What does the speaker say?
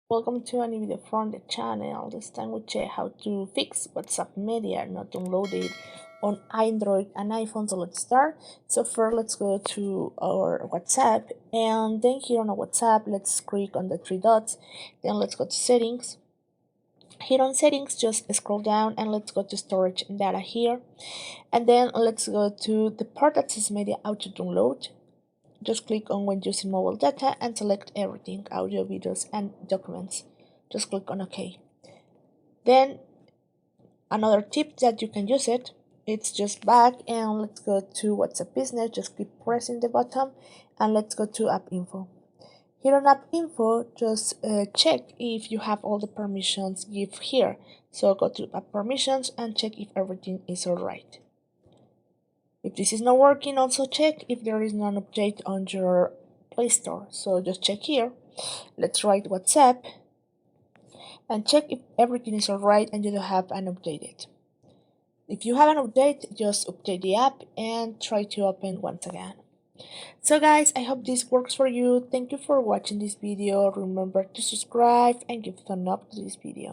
Welcome to a new video from the channel. This time we check how to fix WhatsApp media not downloaded on Android and iPhone. So let's start. So first let's go to our WhatsApp, and then here on our WhatsApp let's click on the three dots. Then let's go to settings. Here on settings just scroll down and let's go to storage and data here, and then let's go to the part that says media auto download. Just click on when using mobile data and select everything, audio, videos, and documents. Just click on OK. Then another tip that you can use it's just back and let's go to WhatsApp Business. Just keep pressing the button and let's go to App Info. Here on App Info, just check if you have all the permissions give here. So go to App Permissions and check if everything is alright. If this is not working, also check if there is no update on your Play Store. So just check here. Let's write WhatsApp and check if everything is alright and you don't have an updated. If you have an update, just update the app and try to open once again. So guys, I hope this works for you. Thank you for watching this video. Remember to subscribe and give a thumb up to this video.